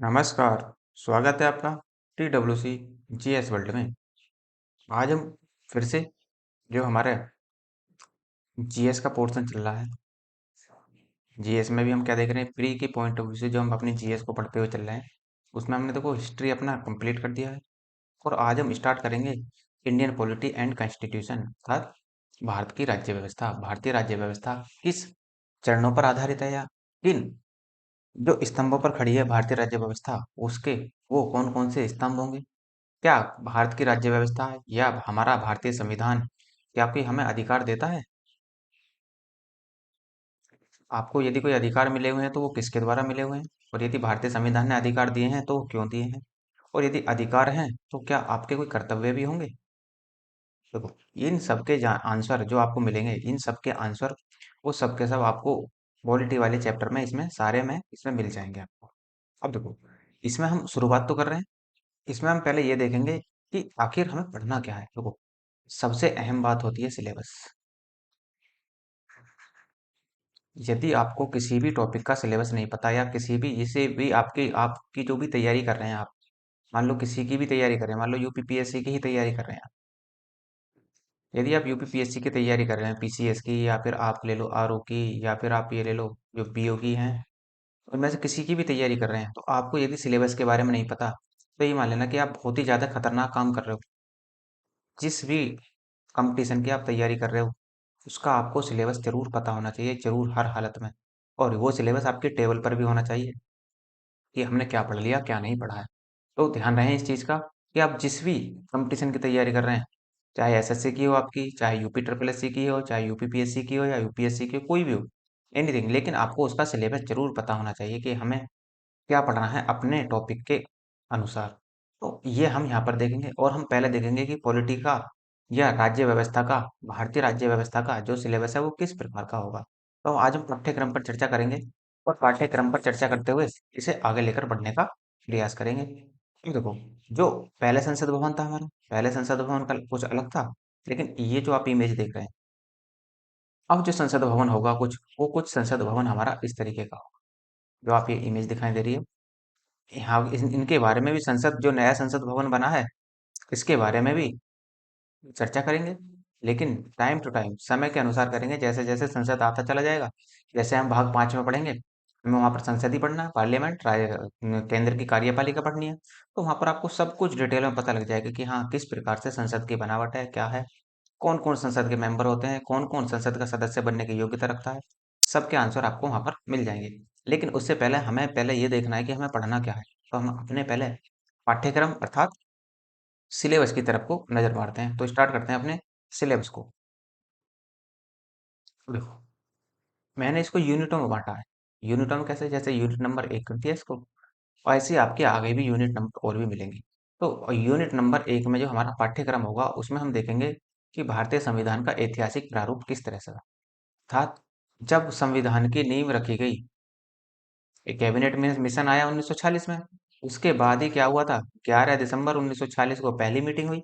नमस्कार। स्वागत है आपका TWC GS वर्ल्ड में। आज हम फिर से जो हमारा जीएस का पोर्शन चल रहा है, जीएस में भी हम क्या देख रहे हैं, प्री के पॉइंट ऑफ व्यू से जो हम अपने जीएस को पढ़ते हुए चल रहे हैं, उसमें हमने देखो हिस्ट्री अपना कंप्लीट कर दिया है। और आज हम स्टार्ट करेंगे इंडियन पॉलिटी एंड कॉन्स्टिट्यूशन, अर्थात भारत की राज्य व्यवस्था। भारतीय राज्य व्यवस्था किस चरणों पर आधारित है, या किन जो स्तंभों पर खड़ी है भारतीय राज्य व्यवस्था, उसके वो कौन कौन से स्तंभ होंगे। क्या भारत की राज्य व्यवस्था या हमारा भारतीय संविधान क्या कोई हमें अधिकार देता है? आपको यदि कोई अधिकार मिले हुए हैं तो वो किसके द्वारा मिले हुए हैं? और यदि भारतीय संविधान ने अधिकार दिए हैं तो वो क्यों दिए हैं? और यदि अधिकार हैं तो क्या आपके कोई कर्तव्य भी होंगे? देखो, इन सबके आंसर जो आपको मिलेंगे, इन सबके आंसर वो सब के सब आपको पॉलिटी वाले चैप्टर में इसमें सारे में इसमें मिल जाएंगे आपको। अब देखो, इसमें हम शुरुआत तो कर रहे हैं। इसमें हम पहले ये देखेंगे कि आखिर हमें पढ़ना क्या है। देखो, सबसे अहम बात होती है सिलेबस। यदि आपको किसी भी टॉपिक का सिलेबस नहीं पता, या किसी भी जिसे भी आपकी जो भी तैयारी कर रहे हैं आप, मान लो किसी की भी तैयारी कर रहे हैं, मान लो यूपीपीएससी की ही तैयारी कर रहे हैं आप। यदि आप यूपीपीएससी की तैयारी कर रहे हैं, पीसीएस की, या फिर आप ले लो आरओ की, या फिर आप ये ले लो जो बीओ की हैं, उनमें से किसी की भी तैयारी कर रहे हैं, तो आपको यदि सिलेबस के बारे में नहीं पता, तो ये मान लेना कि आप बहुत ही ज़्यादा खतरनाक काम कर रहे हो। जिस भी कंपटीशन की आप तैयारी कर रहे हो, उसका आपको सिलेबस जरूर पता होना चाहिए, जरूर, हर हालत में। और वो सिलेबस आपके टेबल पर भी होना चाहिए कि हमने क्या पढ़ लिया, क्या नहीं पढ़ा है। तो ध्यान रहे इस चीज़ का कि आप जिस भी कंपटीशन की तैयारी कर रहे हैं, चाहे एसएससी की हो आपकी, चाहे यूपी ट्रिपल एससी की हो, चाहे यूपीपीएससी की हो, या यूपीएससी की हो, कोई भी हो, एनीथिंग, लेकिन आपको उसका सिलेबस जरूर पता होना चाहिए कि हमें क्या पढ़ना है अपने टॉपिक के अनुसार। तो ये हम यहाँ पर देखेंगे, और हम पहले देखेंगे कि पॉलिटी का या राज्य व्यवस्था का, भारतीय राज्य व्यवस्था का जो सिलेबस है वो किस प्रकार का होगा। तो आज हम पाठ्यक्रम पर चर्चा करेंगे, और पाठ्यक्रम पर चर्चा करते हुए इसे आगे लेकर बढ़ने का प्रयास करेंगे। अब देखो, जो पहले संसद भवन था हमारा, पहले संसद भवन का कुछ अलग था, लेकिन ये जो आप इमेज देख रहे हैं, अब जो संसद भवन होगा कुछ संसद भवन हमारा इस तरीके का होगा, जो आप ये इमेज दिखाई दे रही है। यहाँ इनके बारे में भी, संसद जो नया संसद भवन बना है, इसके बारे में भी चर्चा करेंगे, लेकिन टाइम टू टाइम, समय के अनुसार करेंगे। जैसे जैसे संसद आता चला जाएगा, जैसे हम भाग 5 में पढ़ेंगे, हमें वहाँ पर संसद ही पढ़ना है, पार्लियामेंट, केंद्र की कार्यपालिका पढ़नी है, तो वहाँ पर आपको सब कुछ डिटेल में पता लग जाएगा कि हाँ, किस प्रकार से संसद की बनावट है, क्या है, कौन कौन संसद के मेंबर होते हैं, कौन कौन संसद का सदस्य बनने की योग्यता रखता है। सबके आंसर आपको वहाँ पर मिल जाएंगे। लेकिन उससे पहले हमें पहले ये देखना है कि हमें पढ़ना क्या है। तो हम अपने पहले पाठ्यक्रम अर्थात सिलेबस की तरफ को नजर मारते हैं। तो स्टार्ट करते हैं अपने सिलेबस को। देखो, मैंने इसको यूनिटों में बांटा है। यूनिटों में कैसे? जैसे यूनिट नंबर 1 कर दिया इसको, और ऐसे आगे भी यूनिट नंबर और भी मिलेंगे। तो यूनिट नंबर 1 में जो हमारा पाठ्यक्रम होगा, उसमें हम देखेंगे कि भारतीय संविधान का ऐतिहासिक प्रारूप किस तरह से था। अर्थात जब संविधान की नींव रखी गई, एक कैबिनेट में मिशन आया 1946 में, उसके बाद ही क्या हुआ था, 11 दिसंबर 1946 को पहली मीटिंग हुई।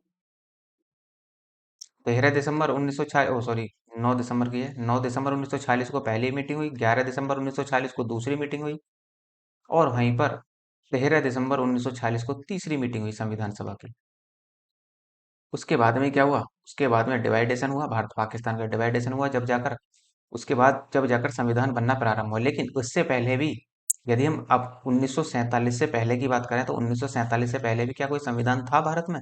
13 दिसंबर 1946, ओ सॉरी, 9 दिसंबर की है, 9 दिसंबर 1946 को पहली मीटिंग हुई, 11 दिसंबर 1946 को दूसरी मीटिंग हुई, और वहीं पर 13 दिसंबर 1946 को तीसरी मीटिंग हुई संविधान सभा की। उसके बाद में क्या हुआ, उसके बाद में डिवाइडेशन हुआ, भारत पाकिस्तान का डिवाइडेशन हुआ, जब जाकर संविधान बनना प्रारंभ हुआ। लेकिन उससे पहले भी, यदि हम अब 1947 से पहले की बात करें, तो 1947 से पहले भी क्या कोई संविधान था भारत में?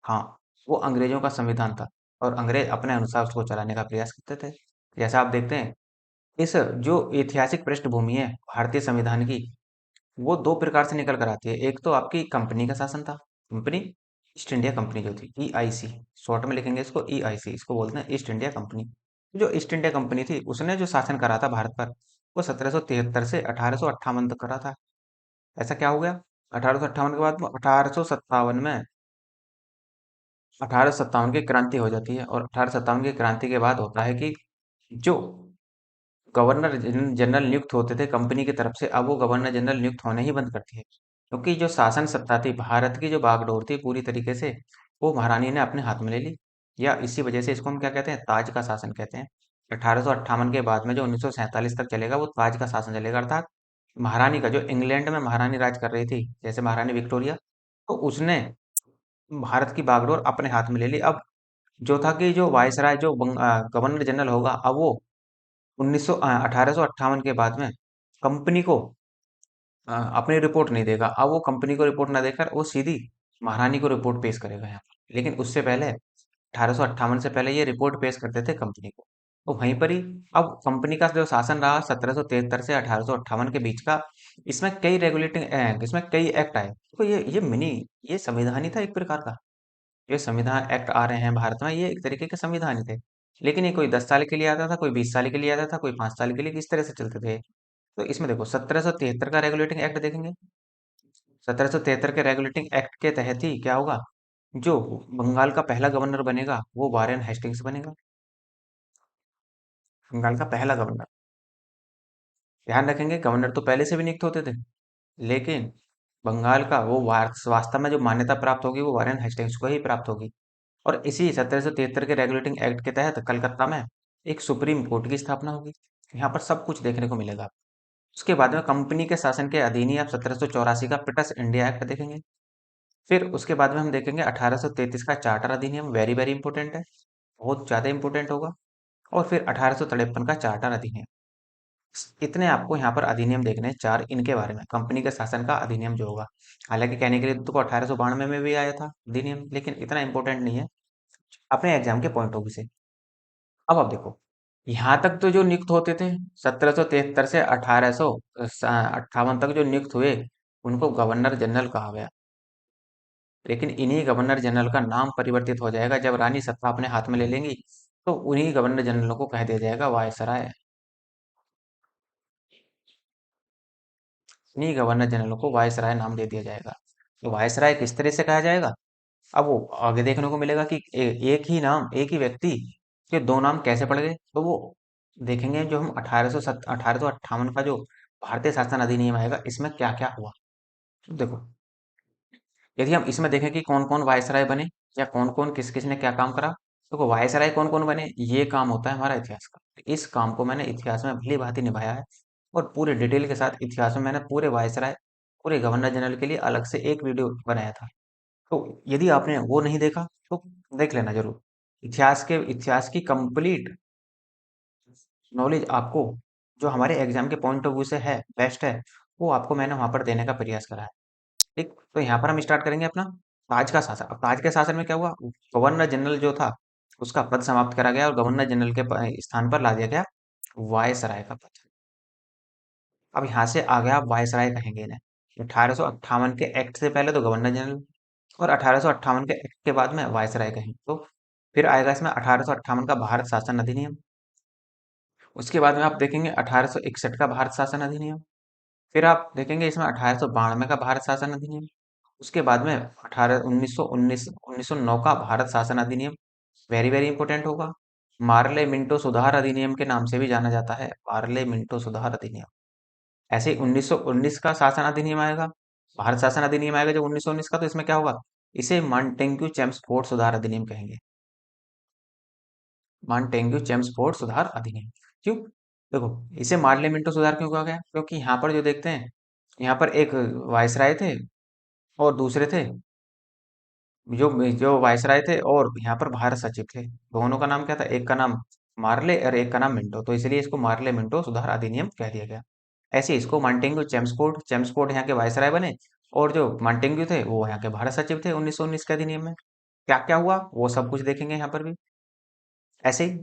हाँ, वो अंग्रेजों का संविधान था, और अंग्रेज अपने अनुसार उसको चलाने का प्रयास करते थे। जैसा आप देखते हैं, इस जो ऐतिहासिक पृष्ठभूमि है भारतीय संविधान की, वो दो प्रकार से निकल कर आती है। एक तो आपकी कंपनी का शासन था, कंपनी, ईस्ट इंडिया कंपनी जो थी, ईआईसी, शॉर्ट में लिखेंगे इसको ईआईसी, इसको बोलते हैं ईस्ट इंडिया कंपनी। जो ईस्ट इंडिया कंपनी थी, उसने जो शासन करा था भारत पर, वो 1773 से 1858 तक करा था। ऐसा क्या हो गया, 1858 के बाद 1857 की क्रांति हो जाती है, और 1857 की क्रांति के बाद होता है कि जो गवर्नर जनरल नियुक्त होते थे कंपनी की तरफ से, अब वो गवर्नर जनरल नियुक्त होने ही बंद करती है, क्योंकि जो शासन सत्ता थी, भारत की जो बागडोर थी पूरी तरीके से, वो महारानी ने अपने हाथ में ले ली। या इसी वजह से इसको हम क्या कहते हैं, ताज का शासन कहते हैं। 1858 के बाद में जो 1947 तक चलेगा, वो ताज का शासन चलेगा, अर्थात महारानी का, जो इंग्लैंड में महारानी राज कर रही थी, जैसे महारानी विक्टोरिया, तो उसने भारत की बागडोर अपने हाथ में ले ली। अब जो था कि जो वायसराय, जो गवर्नर जनरल होगा, अब वो 1858 के बाद में कंपनी को अपनी रिपोर्ट नहीं देगा। अब वो कंपनी को रिपोर्ट ना देकर वो सीधी महारानी को रिपोर्ट पेश करेगा यहाँ पर। लेकिन उससे पहले 1858 से पहले ये रिपोर्ट पेश करते थे कंपनी को। तो वहीं पर ही अब कंपनी का जो शासन रहा 1773 से 1858 के बीच का, इसमें कई रेगुलेटिंग एक्ट, इसमें कई एक्ट आए। तो ये मिनी, ये संविधान ही था एक प्रकार का। ये संविधान एक्ट आ रहे हैं भारत में, ये एक तरीके के संविधान ही थे। लेकिन ये कोई 10 साल के लिए आता था, कोई 20 साल के लिए आता था, कोई 5 साल के लिए, किस तरह से चलते थे। तो इसमें देखो 1773 का रेगुलेटिंग एक्ट देखेंगे। 1773 के रेगुलेटिंग एक्ट के तहत ही क्या होगा, जो बंगाल का पहला गवर्नर बनेगा वो वारेन हेस्टिंग्स बनेगा, बंगाल का पहला गवर्नर। ध्यान रखेंगे गवर्नर तो पहले से भी नियुक्त होते थे, लेकिन बंगाल का वो वास्तव में जो मान्यता प्राप्त होगी वो वारेन हेस्टिंग्स को ही प्राप्त होगी। और इसी 1773 के रेगुलेटिंग एक्ट के तहत कलकत्ता में एक सुप्रीम कोर्ट की स्थापना होगी। यहाँ पर सब कुछ देखने को मिलेगा। उसके बाद में कंपनी के शासन के अधीन ही आप 1784 का ब्रिटिश इंडिया एक्ट देखेंगे। फिर उसके बाद में हम देखेंगे 1833 का चार्टर अधिनियम, वेरी वेरी इंपॉर्टेंट है, बहुत ज्यादा इंपॉर्टेंट होगा। और फिर 1853 का चार्टर अधिनियम। इतने आपको यहाँ पर अधिनियम देखने हैं, चार, इनके बारे में कंपनी के शासन का अधिनियम जो होगा। हालांकि कहने के लिए तो 1892 में भी आया था अधिनियम, लेकिन इतना इंपॉर्टेंट नहीं है अपने एग्जाम के पॉइंट ऑफ व्यू से। अब आप देखो, यहाँ तक तो जो नियुक्त होते थे 1773 से 1858 तक जो नियुक्त हुए, उनको गवर्नर जनरल कहा गया। लेकिन इन्हीं गवर्नर जनरल का नाम परिवर्तित हो जाएगा जब रानी सत्ता अपने हाथ में ले लेंगी, तो उन्हीं गवर्नर जनरलों को कह दिया जाएगा वायसराय। इन्हीं गवर्नर जनरलों को वायसराय नाम दे दिया जाएगा। तो वायसराय किस तरह से कहा जाएगा, अब वो आगे देखने को मिलेगा कि एक ही नाम, एक ही व्यक्ति के दो नाम कैसे पड़ गए। तो वो देखेंगे जो हम 1858 का जो भारतीय शासन अधिनियम आएगा, इसमें क्या क्या हुआ। तो देखो, यदि हम इसमें देखें कि कौन कौन वायसराय बने या कौन कौन किस किस ने क्या काम करा, तो वायसराय कौन कौन बने, ये काम होता है हमारा इतिहास का। इस काम को मैंने इतिहास में भली भांति निभाया है, और पूरे डिटेल के साथ इतिहास में मैंने पूरे वायसराय, पूरे गवर्नर जनरल के लिए अलग से एक वीडियो बनाया था। तो यदि आपने वो नहीं देखा तो देख लेना जरूर। इतिहास की कंप्लीट नॉलेज आपको, जो हमारे एग्जाम के पॉइंट ऑफ व्यू से है बेस्ट है, वो आपको मैंने वहां पर देने का प्रयास करा है। ठीक, तो यहाँ पर हम स्टार्ट करेंगे अपना ताज का शासन। अब ताज के शासन में क्या हुआ, गवर्नर जनरल जो था उसका पद समाप्त करा गया और गवर्नर जनरल के स्थान पर ला दिया गया वायसराय का पद। अब यहाँ से आ गया वायसराय कहेंगे इन्हें। 1858 के एक्ट से पहले तो गवर्नर जनरल, और 1858 के एक्ट के बाद में वायसराय कहेंगे। तो फिर आएगा इसमें 1858 का भारत शासन अधिनियम। उसके बाद में आप देखेंगे 1861 का भारत शासन अधिनियम। फिर आप देखेंगे इसमें 1892 का भारत शासन अधिनियम। उसके बाद में 1909 का भारत शासन अधिनियम, वेरी वेरी इंपॉर्टेंट होगा। मार्ले मिंटो सुधार अधिनियम के नाम से भी जाना जाता है, मार्ले मिंटो सुधार अधिनियम। ऐसे ही 1919 का शासन अधिनियम आएगा, भारत शासन अधिनियम आएगा जो 1919 का, तो इसमें क्या होगा, इसे मॉन्टेग्यू चेम्सफोर्ड सुधार अधिनियम कहेंगे। मॉन्टेग्यू चेम्सफोर्ड सुधार अधिनियम। क्यों, देखो, इसे मार्ले मिंटो सुधार क्यों कहा गया, क्योंकि यहाँ पर जो देखते हैं, यहाँ पर एक वायसराय थे और दूसरे थे, जो जो वायसराय थे और यहाँ पर भारत सचिव थे। दोनों का नाम क्या था, एक का नाम मार्ले और एक का नाम मिंटो, तो इसलिए इसको मार्ले मिंटो सुधार अधिनियम कह दिया गया। ऐसे ही इसको मॉन्टेग्यू चेम्सफोर्ड, चेम्सफोर्ड यहाँ के वायसराय बने, और जो मॉन्टेग्यू थे वो यहाँ के भारत सचिव थे 1919 के अधिनियम में। क्या क्या हुआ वो सब कुछ देखेंगे यहाँ पर भी। ऐसे ही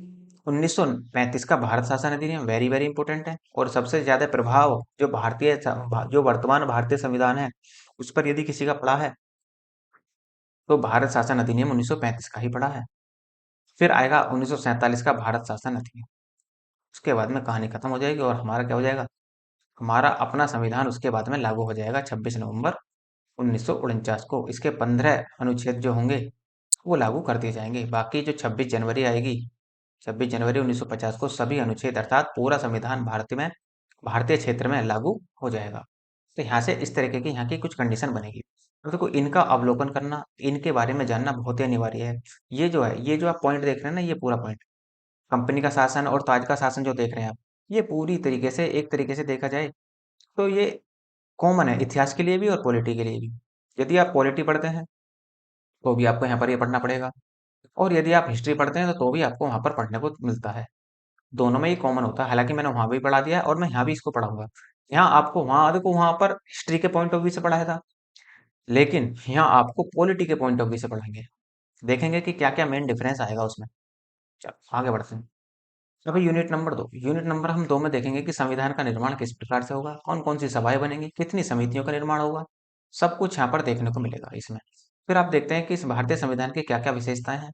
1935 का भारत शासन अधिनियम, वेरी वेरी इंपॉर्टेंट है, और सबसे ज्यादा प्रभाव जो जो वर्तमान भारतीय संविधान है उस पर यदि किसी का पड़ा है, तो भारत शासन अधिनियम 1935 का ही पड़ा है। फिर आएगा 1947 का भारत शासन अधिनियम। उसके बाद में कहानी खत्म हो जाएगी और हमारा क्या हो जाएगा, हमारा अपना संविधान उसके बाद में लागू हो जाएगा 26 नवंबर 1949 को। इसके 15 अनुच्छेद जो होंगे वो लागू कर दिए जाएंगे। बाकी जो 26 जनवरी आएगी, 26 जनवरी 1950 को सभी अनुच्छेद अर्थात पूरा संविधान भारतीय क्षेत्र में लागू हो जाएगा। तो यहाँ से इस तरीके की यहाँ की कुछ कंडीशन बनेगी। तो देखो, इनका अवलोकन करना, इनके बारे में जानना बहुत ही अनिवार्य है। ये जो है, ये जो आप पॉइंट देख रहे हैं ना, ये पूरा पॉइंट कंपनी का शासन और ताज का शासन जो देख रहे हैं आप, ये पूरी तरीके से, एक तरीके से देखा जाए तो ये कॉमन है इतिहास के लिए भी और पॉलिटी के लिए भी। यदि आप पॉलिटी पढ़ते हैं तो भी आपको यहाँ पर ये पढ़ना पड़ेगा, और यदि आप हिस्ट्री पढ़ते हैं तो भी आपको वहाँ पर पढ़ने को मिलता है। दोनों में ही कॉमन होता है, हालांकि मैंने वहाँ भी पढ़ा दिया है और मैं यहाँ भी इसको पढ़ाऊंगा। यहाँ आपको वहाँ देखो वहाँ पर हिस्ट्री के पॉइंट ऑफ व्यू से पढ़ाया था, लेकिन यहाँ आपको पॉलिटी के पॉइंट ऑफ व्यू से पढ़ाएंगे। देखेंगे कि क्या क्या मेन डिफरेंस आएगा उसमें। चलो आगे बढ़ते हैं। अभी यूनिट नंबर हम दो में देखेंगे कि संविधान का निर्माण किस प्रकार से होगा, कौन कौन सी सभाएं बनेंगी, कितनी समितियों का निर्माण होगा, सब कुछ यहाँ पर देखने को मिलेगा इसमें। फिर आप देखते हैं कि इस भारतीय संविधान की क्या क्या विशेषताएं हैं।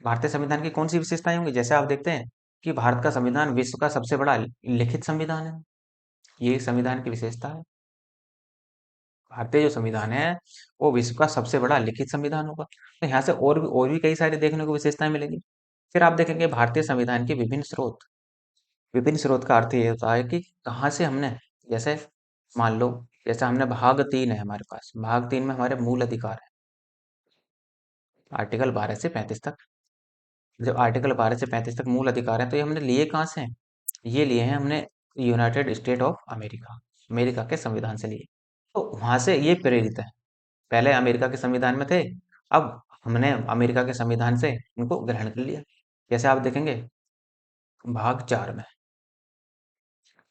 भारतीय संविधान की कौन सी विशेषताएं होंगी, जैसे आप देखते हैं कि भारत का संविधान विश्व का सबसे बड़ा लिखित संविधान है। ये संविधान की विशेषता है। भारतीय जो संविधान है वो विश्व का सबसे बड़ा लिखित संविधान होगा। तो यहाँ से और भी कई सारी देखने को विशेषताएं मिलेंगी। फिर आप देखेंगे भारतीय संविधान के विभिन्न स्रोत। विभिन्न स्रोत का अर्थ ये होता है कि कहाँ से हमने, जैसे मान लो, जैसे हमने भाग 3 है हमारे पास, भाग 3 में हमारे मूल अधिकार है, आर्टिकल 12 से 35 तक। जब आर्टिकल 12 से 35 तक मूल अधिकार है तो ये हमने लिए कहाँ से हैं? ये लिए हैं हमने United state of America, America के संविधान से लिए। तो वहां से ये प्रेरित है। पहले अमेरिका के संविधान में थे, अब हमने अमेरिका के संविधान से उनको ग्रहण कर लिया। जैसे आप देखेंगे भाग 4 में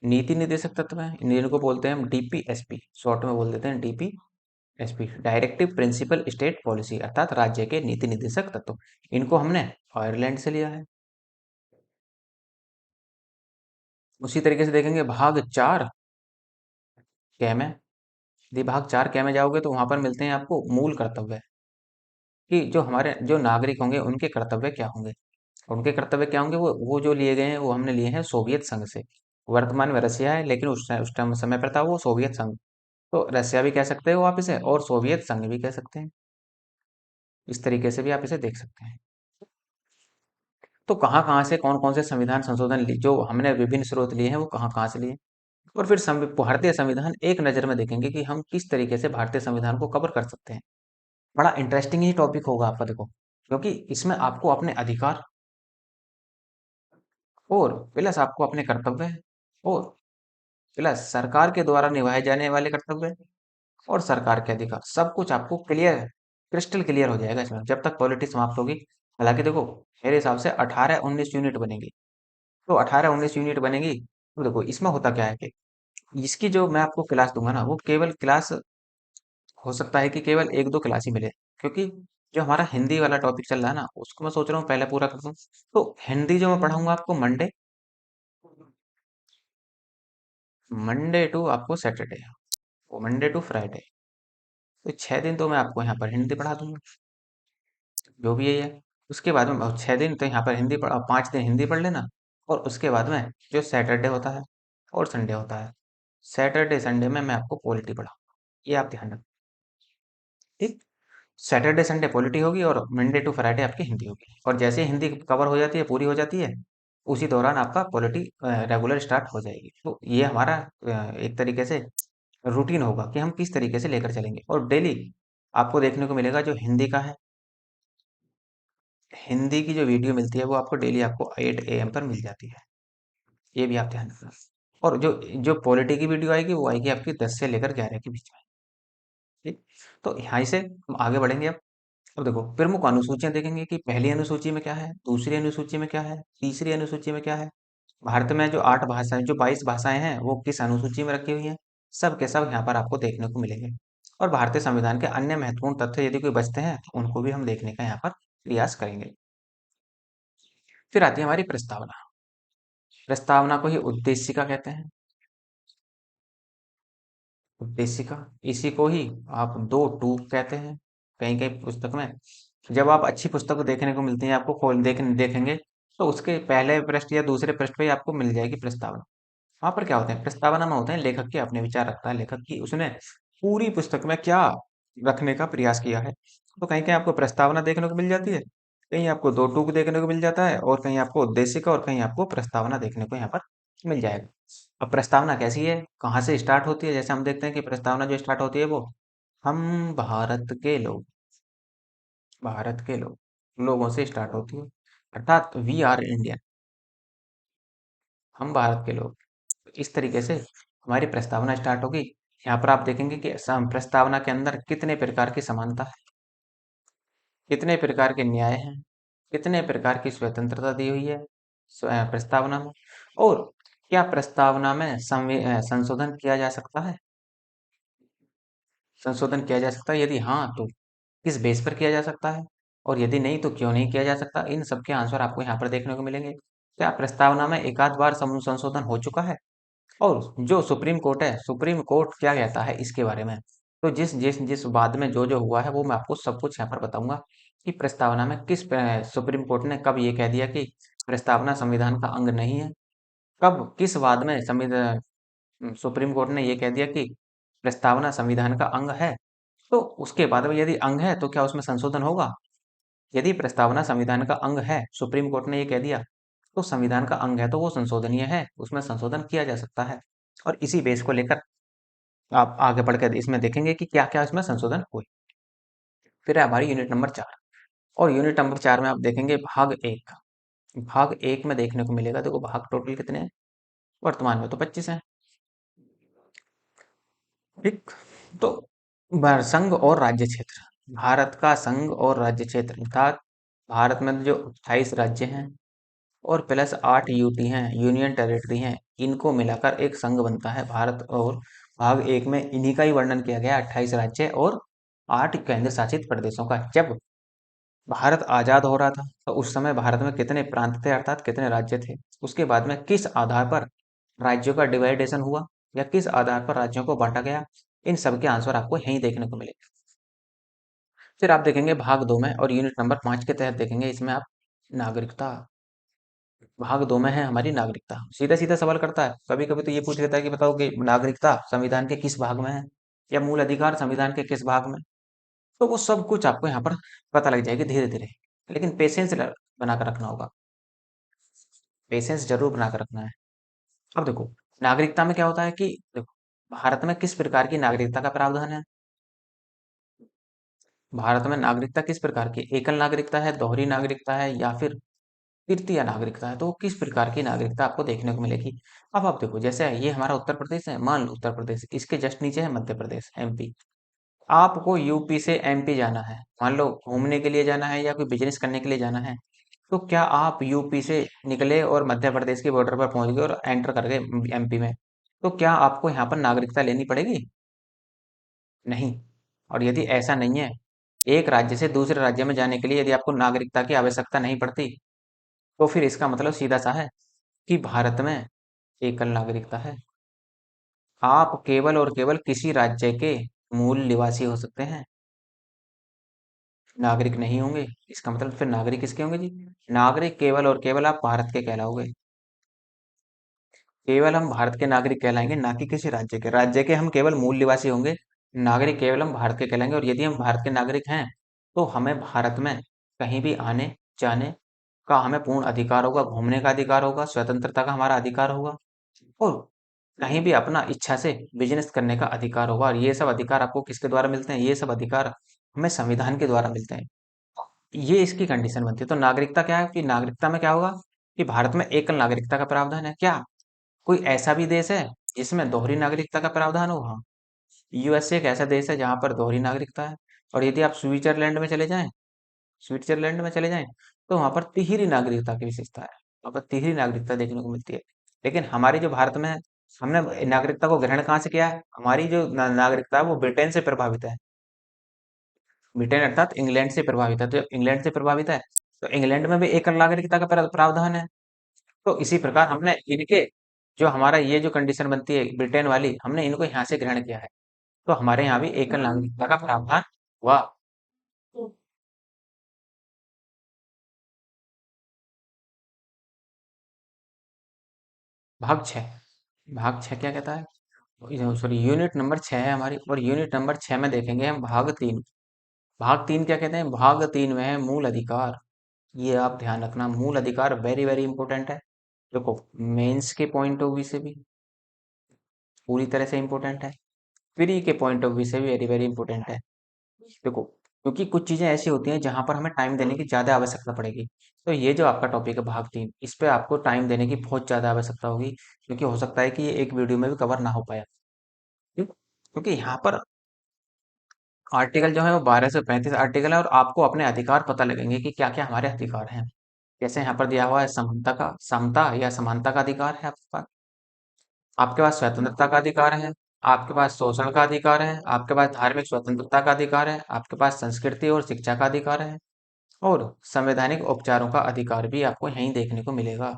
नीति निर्देशक तत्व है, इनको बोलते हैं हम डीपीएसपी, शॉर्ट में बोल देते हैं DPSP, directive principle state policy, अर्थात राज्य के नीति निर्देशक तत्व। इनको हमने आयरलैंड से लिया है। उसी तरीके से देखेंगे भाग 4 कै में, यदि भाग 4 कै में जाओगे तो वहां पर मिलते हैं आपको मूल कर्तव्य, कि जो हमारे जो नागरिक होंगे उनके कर्तव्य क्या होंगे। उनके कर्तव्य क्या होंगे, वो जो लिए गए हैं वो हमने लिए हैं सोवियत संघ से। वर्तमान में रसिया है, लेकिन उस टाइम समय पर था वो सोवियत संघ। तो रसिया भी कह सकते हो आप इसे, और सोवियत संघ भी कह सकते हैं। इस तरीके से भी आप इसे देख सकते हैं। तो कहाँ कहाँ से कौन कौन से संविधान संशोधन जो हमने विभिन्न स्रोत लिए हैं वो कहाँ कहाँ से लिए, और फिर भारतीय संविधान एक नज़र में देखेंगे कि हम किस तरीके से भारतीय संविधान को कवर कर सकते हैं। बड़ा इंटरेस्टिंग ही टॉपिक होगा आपका, देखो, क्योंकि इसमें आपको अपने अधिकार, और प्लस आपको अपने कर्तव्य, और प्लस सरकार के द्वारा निभाए जाने वाले कर्तव्य, और सरकार के अधिकार, सब कुछ आपको क्लियर, क्रिस्टल क्लियर हो जाएगा इसमें जब तक पॉलिटी समाप्त होगी। हालांकि देखो, मेरे हिसाब से 18-19 यूनिट बनेंगी। तो 18-19 यूनिट बनेगी। तो देखो इसमें होता क्या है कि इसकी जो मैं आपको क्लास दूंगा ना, वो केवल क्लास, हो सकता है कि केवल एक दो क्लास ही मिले, क्योंकि जो हमारा हिंदी वाला टॉपिक चल रहा है ना उसको मैं सोच रहा हूँ पहले पूरा कर दूं। तो हिंदी जो मैं पढ़ाऊंगा आपको मंडे, मंडे टू आपको सैटरडे, वो मंडे टू फ्राइडे, तो 6 दिन तो मैं आपको यहाँ पर हिंदी पढ़ा दूंगा, जो भी यही है। उसके बाद में 6 दिन तो यहाँ पर हिंदी पढ़ा, 5 दिन हिंदी पढ़ लेना, और उसके बाद में जो सैटरडे होता है और संडे होता है, सैटरडे संडे में मैं आपको पॉलिटी पढ़ाऊंगा। ये आप ध्यान रखना, ठीक। सैटरडे संडे पॉलिटी होगी और मंडे टू फ्राइडे आपकी हिंदी होगी, और जैसे ही हिंदी कवर हो जाती है, पूरी हो जाती है, उसी दौरान आपका पॉलिटी रेगुलर स्टार्ट हो जाएगी। तो ये हमारा एक तरीके से रूटीन होगा कि हम किस तरीके से लेकर चलेंगे, और डेली आपको देखने को मिलेगा जो हिंदी का है, हिंदी की जो वीडियो मिलती है वो आपको डेली आपको 8 AM पर मिल जाती है। ये भी आप ध्यान रखना। और जो जो पॉलिटी की वीडियो आएगी वो आएगी आपकी 10 से लेकर 11 के बीच में, ठीक। तो यहाँ से हम आगे बढ़ेंगे अब देखो प्रमुख अनुसूचियां देखेंगे कि पहली अनुसूची में क्या है, दूसरी अनुसूची में क्या है, तीसरी अनुसूची में क्या है। भारत में जो 8 भाषाएं, जो 22 भाषाएं हैं वो किस अनुसूची में रखी हुई हैं, सब के सब यहाँ पर आपको देखने को मिलेंगे। और भारतीय संविधान के अन्य महत्वपूर्ण तथ्य यदि कोई बचते हैं तो उनको भी हम देखने का यहाँ पर प्रयास करेंगे। फिर आती है हमारी प्रस्तावना। प्रस्तावना को ही उद्देशिका कहते हैं। उद्देशिका, इसी को ही आप दो टूक कहते हैं कहीं कहीं पुस्तक में। जब आप अच्छी पुस्तक को देखने को मिलती है, आपको खोल देखेंगे तो उसके पहले पृष्ठ या दूसरे पृष्ठ पे ही आपको मिल जाएगी प्रस्तावना। वहां पर क्या होते हैं, प्रस्तावना में होते हैं लेखक के अपने विचार रखता है लेखक की, उसने पूरी पुस्तक में क्या रखने का प्रयास किया है। तो कहीं कहीं आपको प्रस्तावना देखने को मिल जाती है, कहीं आपको दो टूक देखने को मिल जाता है, और कहीं आपको उद्देशिका और कहीं आपको प्रस्तावना देखने को यहाँ पर मिल जाएगा। अब प्रस्तावना कैसी है, कहाँ से स्टार्ट होती है, जैसे हम देखते हैं कि प्रस्तावना जो स्टार्ट होती है वो हम भारत के लोग, भारत के लोगों से स्टार्ट होती है, अर्थात वी आर इंडियन, हम भारत के लोग, इस तरीके से हमारी प्रस्तावना स्टार्ट होगी। यहाँ पर आप देखेंगे कि प्रस्तावना के अंदर कितने प्रकार की समानता है, कितने प्रकार के न्याय हैं, कितने प्रकार की स्वतंत्रता दी हुई है प्रस्तावना में, और क्या प्रस्तावना में संशोधन किया जा सकता है, संशोधन किया जा सकता है, यदि हाँ तो किस बेस पर किया जा सकता है, और यदि नहीं तो क्यों नहीं किया जा सकता। इन सब के आंसर आपको यहाँ पर देखने को मिलेंगे। क्या प्रस्तावना में एकाध बार संशोधन हो चुका है, और जो सुप्रीम कोर्ट है, सुप्रीम कोर्ट क्या कहता है इसके बारे में। तो जिस जिस जिस बाद में जो जो हुआ है वो मैं आपको सब कुछ यहाँ पर बताऊंगा कि प्रस्तावना में किस सुप्रीम कोर्ट ने कब ये कह दिया कि प्रस्तावना संविधान का अंग नहीं है, कब किस वाद में संविधान सुप्रीम कोर्ट ने ये कह दिया कि प्रस्तावना संविधान का अंग है। तो उसके बाद में यदि अंग है तो क्या उसमें संशोधन होगा। यदि प्रस्तावना संविधान का अंग है, सुप्रीम कोर्ट ने ये कह दिया, तो संविधान का अंग है तो वो संशोधनीय है, उसमें संशोधन किया जा सकता है। और इसी बेस को लेकर आप आगे बढ़कर इसमें देखेंगे कि क्या क्या इसमें संशोधन हुए। फिर है हमारी यूनिट नंबर 4, और यूनिट नंबर 4 में आप देखेंगे भाग एक। भाग एक में देखने को मिलेगा, देखो भाग टोटल कितने हैं, वर्तमान में तो 25 हैं। ठीक, तो संघ और राज्य क्षेत्र, भारत का संघ और राज्य क्षेत्र अर्थात भारत में जो 28 राज्य हैं और प्लस 8 यूटी हैं, यूनियन टेरिटरी हैं, इनको मिलाकर एक संघ बनता है भारत। और भाग एक में इन्हीं का ही वर्णन किया गया, 28 राज्य और 8 केंद्र शासित प्रदेशों का। जब भारत आजाद हो रहा था तो उस समय भारत में कितने प्रांत थे, अर्थात कितने राज्य थे, उसके बाद में किस आधार पर राज्यों का डिवाइडेशन हुआ या किस आधार पर राज्यों को बांटा गया, इन सब के आंसर आपको यहीं देखने को मिलेगा। फिर आप देखेंगे भाग दो में, और यूनिट नंबर 5 के तहत देखेंगे इसमें आप नागरिकता। भाग दो में है हमारी नागरिकता। सीधा सीधा सवाल करता है, कभी कभी तो ये पूछ लेता है कि बताओ कि नागरिकता संविधान के किस भाग में है, या मूल अधिकार संविधान के किस भाग में। तो वो सब कुछ आपको यहाँ पर पता लग जाएगी धीरे धीरे, लेकिन पेशेंस बना कर रखना होगा, पेशेंस जरूर बना कर रखना है। अब देखो नागरिकता में क्या होता है कि देखो भारत में किस प्रकार की नागरिकता का प्रावधान है। भारत में नागरिकता किस प्रकार की, एकल नागरिकता है, दोहरी नागरिकता है, या फिर तृतीय नागरिकता है। तो वो किस प्रकार की नागरिकता आपको देखने को मिलेगी। अब आप देखो, जैसे ये हमारा उत्तर प्रदेश है, मान लो उत्तर प्रदेश, इसके जस्ट नीचे है मध्य प्रदेश एमपी। आपको यूपी से एमपी जाना है, मान लो घूमने के लिए जाना है या कोई बिजनेस करने के लिए जाना है, तो क्या आप यूपी से निकले और मध्य प्रदेश के बॉर्डर पर पहुंच गए और एंटर कर गए एमपी में, तो क्या आपको यहाँ पर नागरिकता लेनी पड़ेगी? नहीं। और यदि ऐसा नहीं है, एक राज्य से दूसरे राज्य में जाने के लिए यदि आपको नागरिकता की आवश्यकता नहीं पड़ती, तो फिर इसका मतलब सीधा सा है कि भारत में एकल नागरिकता है। आप केवल और केवल किसी राज्य के मूल निवासी हो सकते हैं, नागरिक नहीं होंगे। इसका मतलब फिर नागरिक किसके होंगे जी? नागरिक केवल और केवल आप भारत के कहलाओगे। केवल हम भारत के नागरिक कहलाएंगे, ना कि किसी राज्य के। राज्य के हम केवल मूल निवासी होंगे, नागरिक केवल हम भारत के कहलाएंगे। और यदि हम भारत के नागरिक हैं तो हमें भारत में कहीं भी आने जाने का हमें पूर्ण अधिकार होगा, घूमने का अधिकार होगा, स्वतंत्रता का हमारा अधिकार होगा, और कहीं भी अपना इच्छा से बिजनेस करने का अधिकार होगा। और ये सब अधिकार आपको किसके द्वारा मिलते हैं? ये सब अधिकार हमें संविधान के द्वारा मिलते हैं। ये इसकी कंडीशन बनती है। तो नागरिकता क्या है कि नागरिकता में क्या होगा कि भारत में एकल नागरिकता का प्रावधान है। क्या कोई ऐसा भी देश है जिसमें दोहरी नागरिकता का प्रावधान हो? हाँ, यूएसए एक ऐसा देश है जहां पर दोहरी नागरिकता है। और यदि आप स्विट्जरलैंड में चले जाएं, स्विट्जरलैंड में चले जाएं, तो वहां पर तिहरी नागरिकता की विशेषता है, वहां पर तिहरी नागरिकता देखने को मिलती है। लेकिन हमारी जो भारत में है, हमने नागरिकता को ग्रहण कहाँ से किया है? हमारी जो नागरिकता है वो ब्रिटेन से प्रभावित है। ब्रिटेन अर्थात इंग्लैंड से प्रभावित है। तो जब इंग्लैंड से प्रभावित है तो इंग्लैंड में भी एकल नागरिकता का प्रावधान है। तो इसी प्रकार हमने इनके जो हमारा ये जो कंडीशन बनती है ब्रिटेन वाली, हमने इनको यहाँ से ग्रहण किया है। तो हमारे यहाँ भी एकल नागरिकता का प्रावधान हुआ। भाग 6, भाग 6 क्या कहता है? सॉरी, यूनिट नंबर 6 है हमारी, और यूनिट नंबर 6 में देखेंगे हम भाग 3। भाग 3 क्या कहते हैं? भाग 3 में है मूल अधिकार। ये आप ध्यान रखना, मूल अधिकार वेरी वेरी इंपॉर्टेंट है। देखो मेंस के पॉइंट ऑफ व्यू से भी पूरी तरह से इंपॉर्टेंट है, प्री के पॉइंट ऑफ व्यू से भी वेरी वेरी इंपॉर्टेंट है। देखो क्योंकि कुछ चीजें ऐसी होती हैं जहां पर हमें टाइम देने की ज्यादा आवश्यकता पड़ेगी। तो ये जो आपका टॉपिक है भाग 3, इस पे आपको टाइम देने की बहुत ज्यादा आवश्यकता होगी, क्योंकि हो सकता है कि ये एक वीडियो में भी कवर ना हो पाया। क्यों? क्योंकि यहाँ पर आर्टिकल जो है वो 12 से 35 आर्टिकल है, और आपको अपने अधिकार पता लगेंगे कि क्या क्या हमारे अधिकार हैं। जैसे यहाँ पर दिया हुआ है समता या समानता का अधिकार है आपके पास। आपके पास स्वतंत्रता का अधिकार है। आपके पास शोषण का अधिकार है। आपके पास धार्मिक स्वतंत्रता का अधिकार है। आपके पास संस्कृति और शिक्षा का अधिकार है। और संवैधानिक उपचारों का अधिकार भी आपको यहीं देखने को मिलेगा।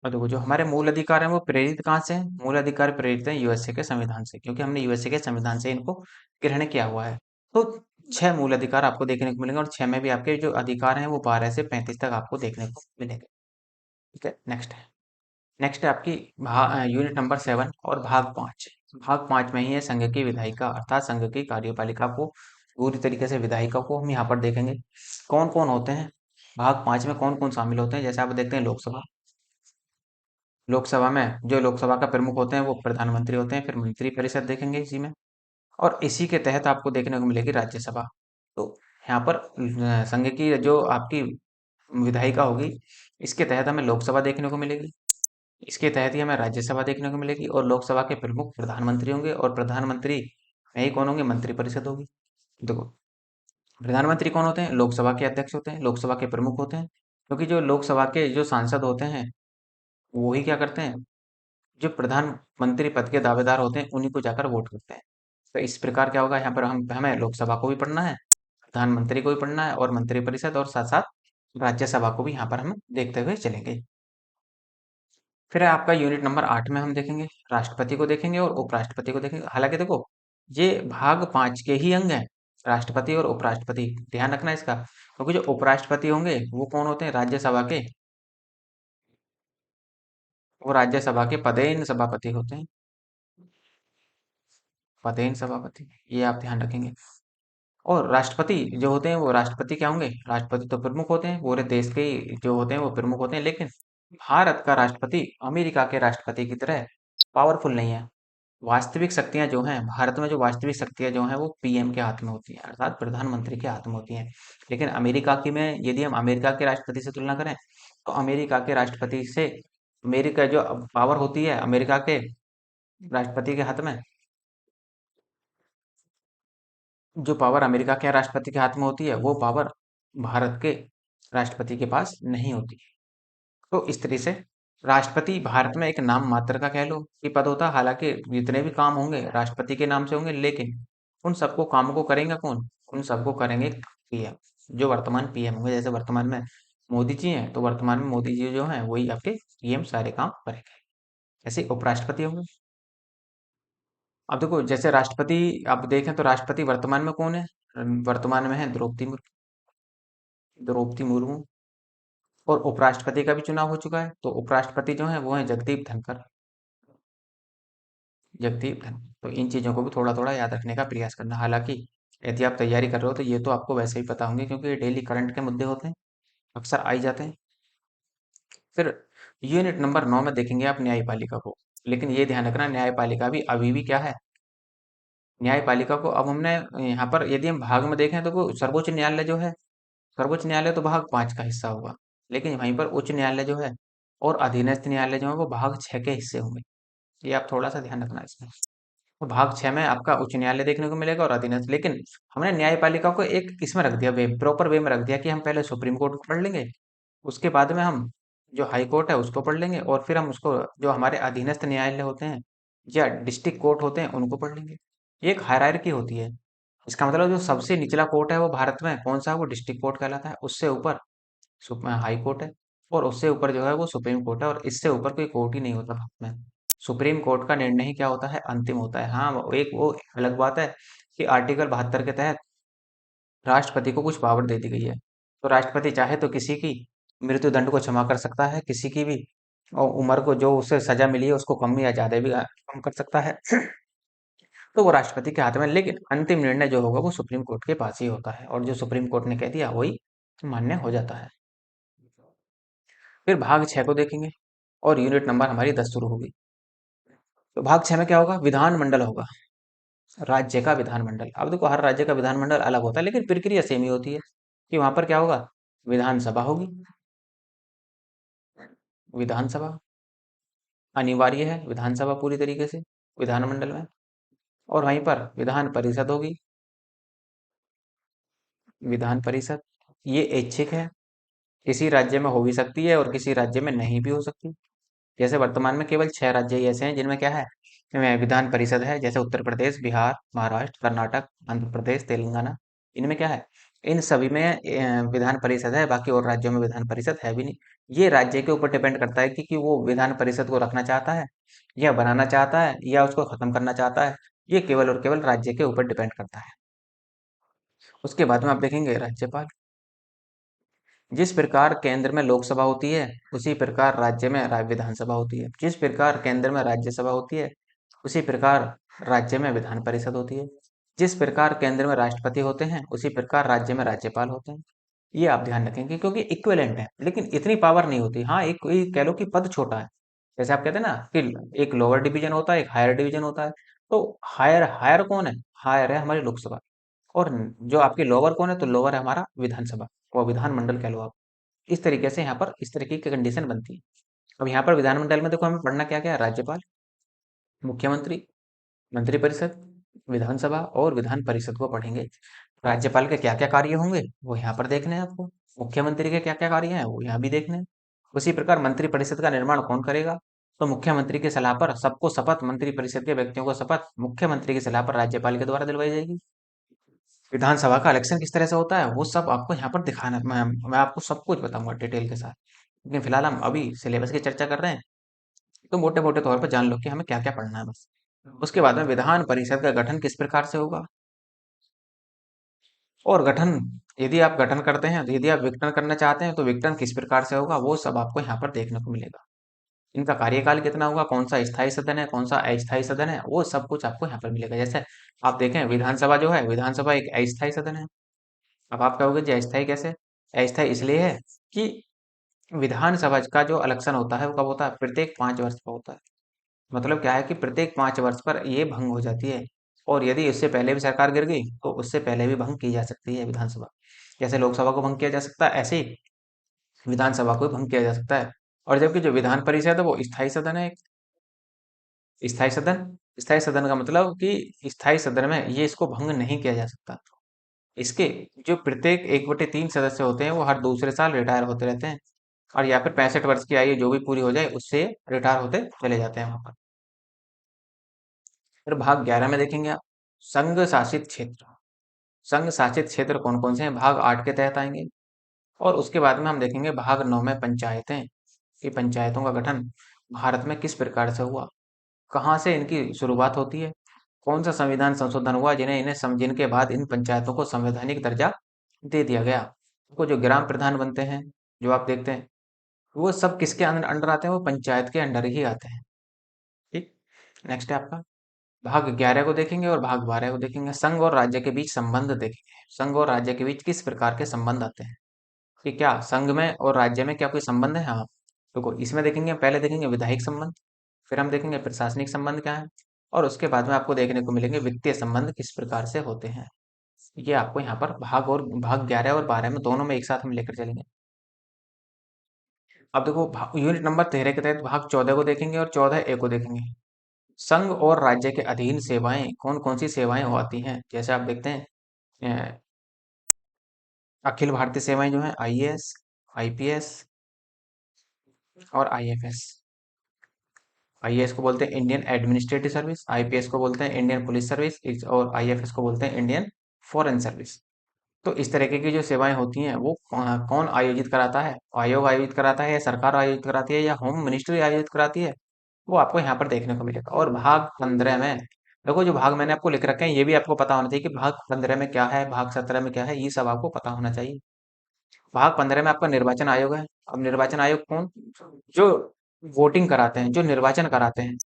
और देखो, जो हमारे मूल अधिकार हैं वो प्रेरित कहाँ से हैं? मूल अधिकार प्रेरित हैं यूएसए के संविधान से, क्योंकि हमने यूएसए के संविधान से इनको ग्रहण किया हुआ है। तो 6 मूल अधिकार आपको देखने को मिलेंगे, और 6 में भी आपके जो अधिकार हैं वो 12 से 35 तक आपको देखने को मिलेंगे। ठीक है, नेक्स्ट है। नेक्स्ट है आपकी यूनिट नंबर 7 और भाग 5। भाग 5 में ही है संघ की विधायिका, अर्थात संघ की कार्यपालिका को पूरी तरीके से, विधायिका को हम यहाँ पर देखेंगे कौन कौन होते हैं। भाग 5 में कौन कौन शामिल होते हैं, जैसे आप देखते हैं लोकसभा। लोकसभा में जो लोकसभा का प्रमुख होते हैं वो प्रधानमंत्री होते हैं। फिर मंत्री परिषद देखेंगे इसी में, और इसी के तहत आपको देखने को मिलेगी राज्यसभा। तो यहाँ पर संघ की जो आपकी विधायिका होगी, इसके तहत हमें लोकसभा देखने को मिलेगी। इसके तहत ही हमें राज्यसभा देखने को मिलेगी, और लोकसभा के प्रमुख प्रधानमंत्री होंगे, और प्रधानमंत्री में ही कौन होंगे? मंत्रिपरिषद होगी। देखो, प्रधानमंत्री कौन होते हैं? लोकसभा के अध्यक्ष होते हैं, लोकसभा के प्रमुख होते हैं। क्योंकि जो लोकसभा के जो सांसद होते हैं वो ही क्या करते हैं? जो प्रधानमंत्री पद के दावेदार होते हैं उन्हीं को जाकर वोट करते हैं। तो इस प्रकार क्या होगा, यहाँ पर हम हमें लोकसभा को भी पढ़ना है, प्रधानमंत्री को भी पढ़ना है, और मंत्रिपरिषद, और साथ साथ राज्यसभा को भी यहाँ पर हम देखते हुए चलेंगे। फिर है आपका यूनिट नंबर 8 में हम देखेंगे राष्ट्रपति को देखेंगे और उपराष्ट्रपति को देखेंगे। हालांकि देखो, ये भाग 5 के ही अंग हैं, राष्ट्रपति और उपराष्ट्रपति, ध्यान रखना इसका। क्योंकि जो उपराष्ट्रपति होंगे वो कौन होते हैं? राज्यसभा के, वो राज्यसभा के पदेन सभापति होते हैं। पदेन सभापति, ये आप ध्यान रखेंगे। और राष्ट्रपति जो होते हैं वो राष्ट्रपति क्या होंगे? राष्ट्रपति तो प्रमुख होते हैं, पूरे देश के ही जो होते हैं वो प्रमुख होते हैं, लेकिन भारत का राष्ट्रपति अमेरिका के राष्ट्रपति की तरह पावरफुल नहीं है। वास्तविक शक्तियां जो हैं भारत में, जो वास्तविक शक्तियां जो हैं वो पीएम के हाथ में होती हैं, अर्थात प्रधानमंत्री के हाथ में होती हैं। लेकिन अमेरिका की में यदि हम अमेरिका के राष्ट्रपति से तुलना करें, तो अमेरिका के राष्ट्रपति से, अमेरिका जो पावर होती है अमेरिका के राष्ट्रपति के हाथ में, जो पावर अमेरिका के राष्ट्रपति के हाथ में होती है वो पावर भारत के राष्ट्रपति के पास नहीं होती। तो इस तरह से राष्ट्रपति भारत में एक नाम मात्र का कह लो कि पद होता है। हालांकि जितने भी काम होंगे राष्ट्रपति के नाम से होंगे, लेकिन उन सबको काम को करेंगे कौन? उन सबको करेंगे पीएम, जो वर्तमान पीएम होंगे। जैसे वर्तमान में मोदी जी हैं, तो वर्तमान में मोदी जी जो हैं वही आपके पीएम सारे काम करेंगे। ऐसे उपराष्ट्रपति होंगे। अब देखो, जैसे राष्ट्रपति आप देखें तो राष्ट्रपति वर्तमान में कौन है? वर्तमान में है द्रौपदी मुर्मू। और उपराष्ट्रपति का भी चुनाव हो चुका है, तो उपराष्ट्रपति जो है वो है जगदीप धनखड़। जगदीप धनखड़। तो इन चीजों को भी थोड़ा थोड़ा याद रखने का प्रयास करना। हालांकि यदि आप तैयारी कर रहे हो तो ये तो आपको वैसे ही पता होंगे, क्योंकि ये डेली करंट के मुद्दे होते हैं, अक्सर आ ही जाते हैं। फिर यूनिट नंबर 9 में देखेंगे आप न्यायपालिका को। लेकिन ये ध्यान रखना, न्यायपालिका भी अभी भी क्या है? न्यायपालिका को अब हमने यहाँ पर यदि हम भाग में देखें तो वो सर्वोच्च न्यायालय जो है, सर्वोच्च न्यायालय तो भाग 5 का हिस्सा होगा। लेकिन वहीं पर उच्च न्यायालय जो है और अधीनस्थ न्यायालय जो है वो भाग 6 के हिस्से होंगे। ये आप थोड़ा सा ध्यान रखना इसमें। तो भाग 6 में आपका उच्च न्यायालय देखने को मिलेगा और अधीनस्थ। लेकिन हमने न्यायपालिका को एक इसमें रख दिया, वे प्रॉपर वे में रख दिया कि हम पहले सुप्रीम कोर्ट को पढ़ लेंगे, उसके बाद में हम जो हाई कोर्ट है उसको पढ़ लेंगे, और फिर हम उसको जो हमारे अधीनस्थ न्यायालय होते हैं या डिस्ट्रिक्ट कोर्ट होते हैं उनको पढ़ लेंगे। ये एक हायरार्की होती है। इसका मतलब जो सबसे निचला कोर्ट है वो भारत में कौन सा है? वो डिस्ट्रिक्ट कोर्ट कहलाता है। उससे ऊपर हाई कोर्ट है, और उससे ऊपर जो है वो सुप्रीम कोर्ट है, और इससे ऊपर कोई कोर्ट ही नहीं होता भारत में। सुप्रीम कोर्ट का निर्णय ही क्या होता है? अंतिम होता है। हाँ, वो अलग बात है कि आर्टिकल 72 के तहत राष्ट्रपति को कुछ पावर दे दी गई है। तो राष्ट्रपति चाहे तो किसी की मृत्यु दंड को क्षमा कर सकता है, किसी की भी और उम्र को, जो उसे सजा मिली है उसको कम या ज्यादा भी कम कर सकता है। तो वो राष्ट्रपति के हाथ में, लेकिन अंतिम निर्णय जो होगा वो सुप्रीम कोर्ट के पास ही होता है, और जो सुप्रीम कोर्ट ने कह दिया वही मान्य हो जाता है। फिर भाग 6 को देखेंगे, और यूनिट नंबर हमारी 10 शुरू होगी। तो भाग 6 में क्या होगा? विधानमंडल होगा। राज्य का विधानमंडल। अब देखो हर राज्य का विधानमंडल अलग होता है लेकिन प्रक्रिया सेम ही होती है कि वहां पर क्या होगा, विधानसभा होगी। विधानसभा अनिवार्य है, विधानसभा पूरी तरीके से विधानमंडल में। और वहीं पर विधान परिषद होगी। विधान परिषद ये ऐच्छिक है, किसी राज्य में हो भी सकती है और किसी राज्य में नहीं भी हो सकती। जैसे वर्तमान में केवल 6 राज्य ही ऐसे हैं जिनमें क्या है, विधान परिषद है, जैसे उत्तर प्रदेश, बिहार, महाराष्ट्र, कर्नाटक, आंध्र प्रदेश, तेलंगाना। इनमें क्या है, इन सभी में विधान परिषद है, बाकी और राज्यों में विधान परिषद है भी नहीं। ये राज्य के ऊपर डिपेंड करता है कि वो विधान परिषद को रखना चाहता है या बनाना चाहता है या उसको खत्म करना चाहता है। ये केवल और केवल राज्य के ऊपर डिपेंड करता है। उसके बाद में आप देखेंगे राज्यपाल। जिस प्रकार केंद्र में लोकसभा होती है, उसी प्रकार राज्य में विधानसभा होती है। जिस प्रकार केंद्र में राज्यसभा होती है, उसी प्रकार राज्य में विधान परिषद होती है। जिस प्रकार केंद्र में राष्ट्रपति होते हैं, उसी प्रकार राज्य में राज्यपाल होते हैं। ये आप ध्यान रखेंगे क्योंकि इक्विवेलेंट है, लेकिन इतनी पावर नहीं होती। हाँ, एक कोई कह लो कि पद छोटा है। जैसे आप कहते हैं ना कि एक लोअर डिवीजन होता है, एक हायर डिवीजन होता है। तो हायर हायर कौन है? हायर है हमारी लोकसभा। और जो आपके लोअर कौन है? तो लोअर है हमारा विधानसभा, वो विधानमंडल कह लो आप। इस तरीके से यहाँ पर इस तरीके की कंडीशन बनती है। अब यहाँ पर विधानमंडल में देखो हमें पढ़ना क्या क्या है, राज्यपाल, मुख्यमंत्री, मंत्रिपरिषद, विधानसभा और विधान परिषद को पढ़ेंगे। राज्यपाल के क्या क्या कार्य होंगे वो यहाँ पर देखने हैं आपको। मुख्यमंत्री के क्या क्या कार्य हैं वो यहाँ भी देखने हैं। उसी प्रकार मंत्रिपरिषद का निर्माण कौन करेगा? तो मुख्यमंत्री की सलाह पर सबको शपथ, मंत्रिपरिषद के व्यक्तियों को शपथ मुख्यमंत्री की सलाह पर राज्यपाल के द्वारा दिलवाई जाएगी। विधानसभा का इलेक्शन किस तरह से होता है वो सब आपको यहाँ पर दिखाना, मैं आपको सब कुछ बताऊंगा डिटेल के साथ। लेकिन फिलहाल हम अभी सिलेबस की चर्चा कर रहे हैं, तो मोटे मोटे तौर पर जान लो कि हमें क्या क्या पढ़ना है बस। उसके बाद में विधान परिषद का गठन किस प्रकार से होगा, और गठन, यदि आप गठन करते हैं, तो यदि आप विघटन करना चाहते हैं तो विघटन किस प्रकार से होगा, वो सब आपको यहाँ पर देखने को मिलेगा। इनका कार्यकाल कितना होगा, कौन सा स्थायी सदन है, कौन सा अस्थायी सदन है, वो सब कुछ आपको यहाँ पर मिलेगा। जैसे आप देखें विधानसभा जो है, विधानसभा एक अस्थायी सदन है। अब आप कहोगे जी अस्थायी कैसे? अस्थायी इसलिए है कि विधानसभा का जो इलेक्शन होता है वो कब होता है? प्रत्येक 5 वर्ष पर होता है। मतलब क्या है कि प्रत्येक 5 वर्ष पर ये भंग हो जाती है। और यदि इससे पहले भी सरकार गिर गई तो उससे पहले भी भंग की जा सकती है विधानसभा। जैसे लोकसभा को भंग किया जा सकता है, ऐसे ही विधानसभा को भी भंग किया जा सकता है। और जबकि जो विधान परिषद है वो स्थायी सदन है। स्थायी सदन, स्थायी सदन का मतलब कि स्थायी सदन में ये इसको भंग नहीं किया जा सकता। इसके जो प्रत्येक 1/3 सदस्य होते हैं वो हर दूसरे साल रिटायर होते रहते हैं, और या फिर 65 वर्ष की आयु जो भी पूरी हो जाए उससे रिटायर होते चले जाते हैं वहां पर। फिर भाग 11 में देखेंगे आप, संघ शासित क्षेत्र। संघ शासित क्षेत्र कौन कौन से हैं, भाग 8 के तहत आएंगे। और उसके बाद में हम देखेंगे भाग 9 में पंचायतें, कि पंचायतों का गठन भारत में किस प्रकार से हुआ, कहाँ से इनकी शुरुआत होती है, कौन सा संविधान संशोधन हुआ जिन्हें इन्हें जिनके बाद इन पंचायतों को संवैधानिक दर्जा दे दिया गया। वो जो ग्राम प्रधान बनते हैं, जो आप देखते हैं, वो सब किसके अंडर अंडर आते हैं? वो पंचायत के अंडर ही आते हैं। ठीक। नेक्स्ट है आपका भाग 11 को देखेंगे और भाग 12 को देखेंगे। संघ और राज्य के बीच संबंध देखेंगे, संघ और राज्य के बीच किस प्रकार के संबंध आते हैं, कि क्या संघ में और राज्य में क्या कोई संबंध है? हाँ, तो इसमें देखेंगे, पहले देखेंगे विधायिक संबंध, फिर हम देखेंगे प्रशासनिक संबंध क्या है, और उसके बाद में आपको देखने को मिलेंगे वित्तीय संबंध किस प्रकार से होते हैं। ये आपको यहाँ पर भाग 11 और 12 में दोनों में एक साथ हम लेकर चलेंगे। अब देखो यूनिट नंबर 13 के तहत भाग 14 को देखेंगे और 14A को देखेंगे। संघ और राज्य के अधीन सेवाएं कौन कौन सी सेवाएं होती हैं? जैसे आप देखते हैं अखिल भारतीय सेवाएं जो है आईएएस, आईपीएस और आईएफएस। आईएएस को बोलते हैं इंडियन एडमिनिस्ट्रेटिव सर्विस, आईपीएस को बोलते हैं इंडियन पुलिस सर्विस और आईएफएस को बोलते हैं इंडियन फॉरेन सर्विस। तो इस तरीके की जो सेवाएं होती हैं वो कौन आयोजित कराता है? आयोग आयोजित कराता है या सरकार आयोजित कराती है या होम मिनिस्ट्री आयोजित कराती है? वो आपको यहाँ पर देखने को मिलेगा। और भाग 15 में देखो, जो भाग मैंने आपको लिख रखे हैं ये भी आपको पता होना चाहिए कि भाग 15 में क्या है, भाग 17 में क्या है, ये सब आपको पता होना चाहिए। भाग 15 में आपका निर्वाचन आयोग है। अब निर्वाचन आयोग कौन? जो वोटिंग कराते हैं, जो निर्वाचन कराते हैं।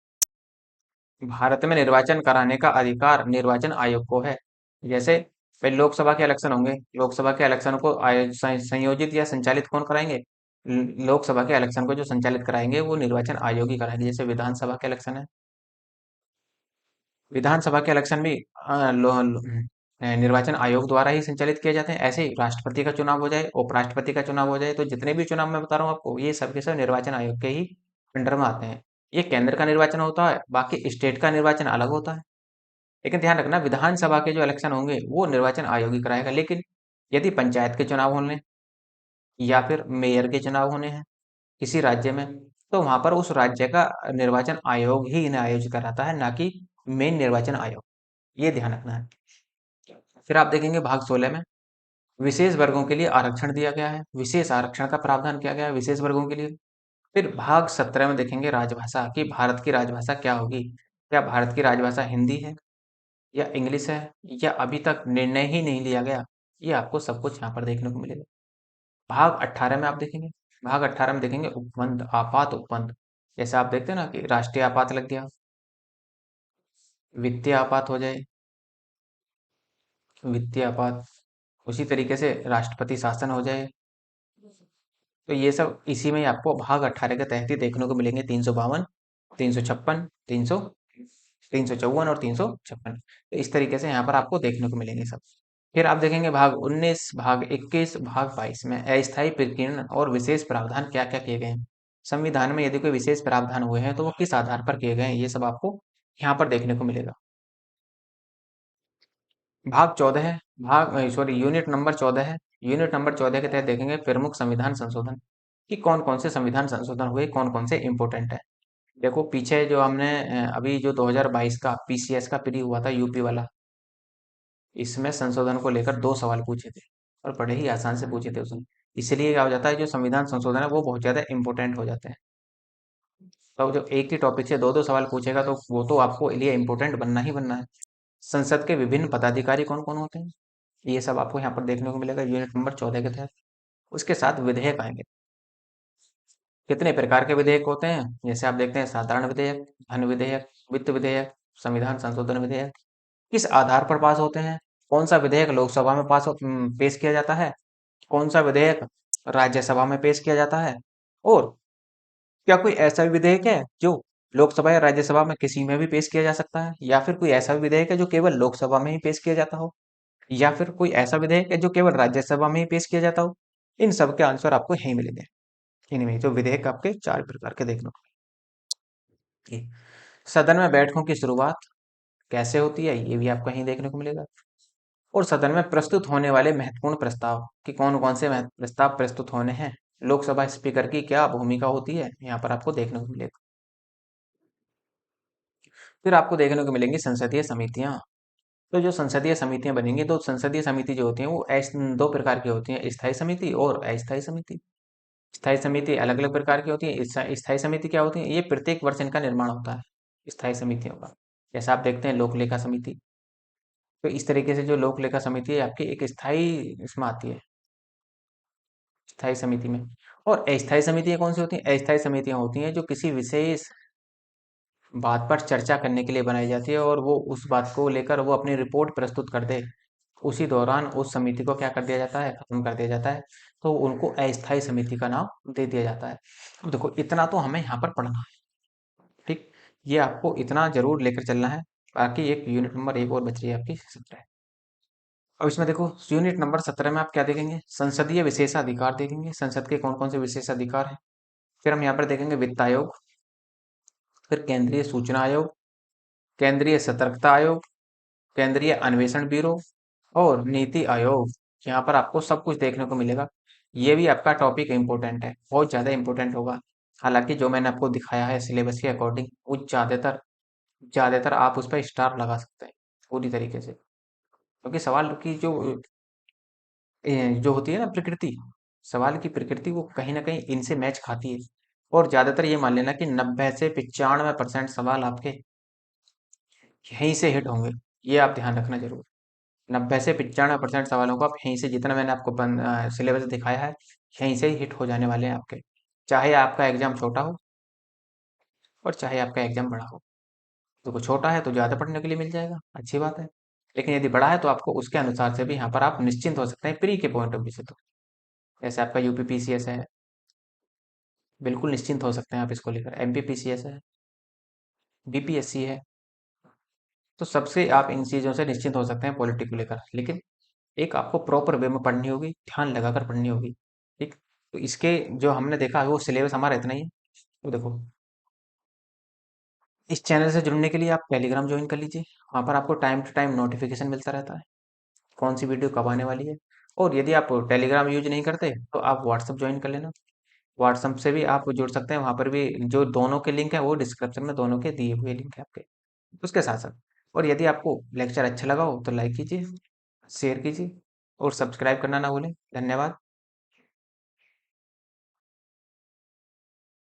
भारत में निर्वाचन कराने का अधिकार निर्वाचन आयोग को है। जैसे फिर लोकसभा के इलेक्शन होंगे, लोकसभा के इलेक्शन को संयोजित या संचालित कौन कराएंगे? लोकसभा के इलेक्शन को जो संचालित कराएंगे वो निर्वाचन आयोग ही कराएंगे। जैसे विधानसभा के इलेक्शन है, विधानसभा के इलेक्शन भी निर्वाचन आयोग द्वारा ही संचालित किए जाते हैं। ऐसे ही राष्ट्रपति का चुनाव हो जाए, उपराष्ट्रपति का चुनाव हो जाए, तो जितने भी चुनाव मैं बता रहा हूँ आपको, ये सब के सब निर्वाचन आयोग के ही अंडर में आते हैं। ये केंद्र का निर्वाचन होता है, बाकी स्टेट का निर्वाचन अलग होता है। लेकिन ध्यान रखना, विधानसभा के जो इलेक्शन होंगे वो निर्वाचन आयोग ही कराएगा। लेकिन यदि पंचायत के चुनाव होने या फिर मेयर के चुनाव होने हैं किसी राज्य में, तो वहां पर उस राज्य का निर्वाचन आयोग ही इन्हें आयोजित कराता है, ना कि मेन निर्वाचन आयोग। ये ध्यान रखना है। फिर आप देखेंगे भाग 16 में विशेष वर्गों के लिए आरक्षण दिया गया है, विशेष आरक्षण का प्रावधान किया गया है विशेष वर्गों के लिए। फिर भाग 17 में देखेंगे राजभाषा कि भारत की राजभाषा क्या होगी। क्या भारत की राजभाषा हिंदी है या इंग्लिश है, या अभी तक निर्णय ही नहीं लिया गया। ये आपको सब कुछ यहाँ पर देखने को मिलेगा। भाग 18 में आप देखेंगे, भाग 18 में देखेंगे उपबंध, आपात उपबंध। जैसे आप देखते हैं ना कि राष्ट्रीय आपात लग गया, वित्तीय आपात हो जाए, वित्तीय आपात, उसी तरीके से राष्ट्रपति शासन हो जाए। तो ये सब इसी में ही आपको भाग 18 के तहत ही देखने को मिलेंगे। 352, 356, 300, 354 और 356। तो इस तरीके से यहाँ पर आपको देखने को मिलेंगे सब। फिर आप देखेंगे भाग 19, भाग 21, भाग 22 में अस्थायी प्रकीर्णन और विशेष प्रावधान क्या क्या किए गए हैं। संविधान में यदि कोई विशेष प्रावधान हुए हैं तो वो किस आधार पर किए गए हैं, ये सब आपको यहाँ पर देखने को मिलेगा। भाग 14 है, भाग सॉरी यूनिट नंबर 14 है। यूनिट नंबर 14 के तहत देखेंगे प्रमुख संविधान संशोधन कि कौन कौन से संविधान संशोधन हुए, कौन कौन से इंपॉर्टेंट है। देखो पीछे जो हमने अभी जो 2022 का पीसीएस का प्री हुआ था यूपी वाला, इसमें संशोधन को लेकर 2 सवाल पूछे थे और बड़े ही आसान से पूछे थे उसने। इसलिए क्या हो जाता है, जो संविधान संशोधन है वो बहुत ज्यादा इंपॉर्टेंट हो जाते हैं। तो जब एक ही टॉपिक से दो दो सवाल पूछेगा तो वो तो आपको लिए इंपॉर्टेंट बनना ही बनना है। संसद के विभिन्न पदाधिकारी कौन कौन होते हैं, ये सब आपको यहाँ पर देखने को मिलेगा यूनिट नंबर 14 के तहत। उसके साथ विधेयक आएंगे। कितने प्रकार के विधेयक होते हैं, जैसे आप देखते हैं साधारण विधेयक, धन विधेयक, वित्त विधेयक, संविधान संशोधन विधेयक। किस आधार पर पास होते हैं, कौन सा विधेयक लोकसभा में पेश किया जाता है, कौन सा विधेयक राज्यसभा में पेश किया जाता है, और क्या कोई ऐसा भी विधेयक है जो लोकसभा या राज्यसभा में किसी में भी पेश किया जा सकता है, या फिर कोई ऐसा भी विधेयक है जो केवल लोकसभा में ही पेश किया जाता हो, या फिर कोई ऐसा विधेयक है जो केवल राज्यसभा में ही पेश किया जाता हो। इन सब के आंसर आपको यही मिलेंगे। इनमें जो विधेयक आपके 4 प्रकार के देखने को मिलेंगे। सदन में बैठकों की शुरुआत कैसे होती है, ये भी आपको यहीं देखने को मिलेगा। और सदन में प्रस्तुत होने वाले महत्वपूर्ण प्रस्ताव कि कौन कौन से प्रस्ताव प्रस्तुत होने हैं, लोकसभा स्पीकर की क्या भूमिका होती है, यहाँ पर आपको देखने को मिलेगा। फिर आपको देखने को मिलेंगी संसदीय समितियां। तो जो संसदीय समितियां बनेंगी, तो संसदीय समिति जो होती हैं वो 2 प्रकार की होती हैं, स्थायी समिति और अस्थायी समिति। स्थायी समिति अलग अलग प्रकार की होती है। स्थायी समिति क्या होती है, ये प्रत्येक वर्ष इनका निर्माण होता है स्थायी समितियों का। जैसा आप देखते हैं लोक लेखा समिति, तो इस तरीके से जो लोक लेखा समिति है आपकी एक स्थायी इसमें आती है, स्थायी समिति में। और अस्थायी समितियां कौन सी होती हैं, अस्थायी समितियां होती हैं जो किसी विशेष बात पर चर्चा करने के लिए बनाई जाती है, और वो उस बात को लेकर वो अपनी रिपोर्ट प्रस्तुत कर दे, उसी दौरान उस समिति को क्या कर दिया जाता है, खत्म कर दिया जाता है। तो उनको अस्थायी समिति का नाम दे दिया जाता है। अब देखो इतना तो हमें यहाँ पर पढ़ना है, ठीक। ये आपको इतना जरूर लेकर चलना है। बाकी एक यूनिट नंबर 1 और बच रही है आपकी 17। अब इसमें देखो यूनिट नंबर 17 में आप क्या देखेंगे, संसदीय विशेषाधिकार देखेंगे, संसद के कौन कौन से विशेषाधिकार हैं। फिर हम यहाँ पर देखेंगे वित्त आयोग, फिर केंद्रीय सूचना आयोग, केंद्रीय सतर्कता आयोग, केंद्रीय अन्वेषण ब्यूरो और नीति आयोग। यहाँ पर आपको सब कुछ देखने को मिलेगा। ये भी आपका टॉपिक इंपॉर्टेंट है, बहुत ज्यादा इंपॉर्टेंट होगा। हालांकि जो मैंने आपको दिखाया है सिलेबस के अकॉर्डिंग, वो ज्यादातर ज्यादातर आप उस पर स्टार लगा सकते हैं पूरी तरीके से, क्योंकि सवाल की जो होती है ना प्रकृति, सवाल की प्रकृति वो कहीं ना कहीं इनसे मैच खाती है। और ज्यादातर ये मान लेना कि 90 से 95% सवाल आपके यहीं से हिट होंगे। ये आप ध्यान रखना जरूर। 90 से 95% सवालों को आप यहीं से, जितना मैंने आपको सिलेबस दिखाया है, यहीं से ही हिट हो जाने वाले हैं आपके। चाहे आपका एग्जाम छोटा हो और चाहे आपका एग्जाम बड़ा हो। तो कुछ छोटा है तो ज़्यादा पढ़ने के लिए मिल जाएगा, अच्छी बात है। लेकिन यदि बड़ा है तो आपको उसके अनुसार से भी यहाँ पर आप निश्चिंत हो सकते हैं प्री के पॉइंट ऑफ व्यू से। तो जैसे आपका यूपीपीसीएस है, बिल्कुल निश्चिंत हो सकते हैं आप इसको लेकर। एमपीपीसीएस है, बीपीएससी है, तो सबसे आप इन चीज़ों से निश्चिंत हो सकते हैं पॉलिटी को लेकर। लेकिन एक आपको प्रॉपर वे में पढ़नी होगी, ध्यान लगाकर पढ़नी होगी। ठीक। तो इसके जो हमने देखा वो सिलेबस हमारा इतना ही है। तो देखो, इस चैनल से जुड़ने के लिए आप टेलीग्राम ज्वाइन कर लीजिए। वहाँ पर आपको टाइम टू टाइम नोटिफिकेशन मिलता रहता है, कौन सी वीडियो कब आने वाली है। और यदि आप टेलीग्राम यूज नहीं करते तो आप व्हाट्सअप ज्वाइन कर लेना। व्हाट्सएप से भी आप जुड़ सकते हैं, वहाँ पर भी जो दोनों के लिंक है वो डिस्क्रिप्शन में दोनों के दिए हुए लिंक है आपके, उसके साथ साथ। और यदि आपको लेक्चर अच्छा लगा हो तो लाइक कीजिए, शेयर कीजिए और सब्सक्राइब करना ना भूलें। धन्यवाद।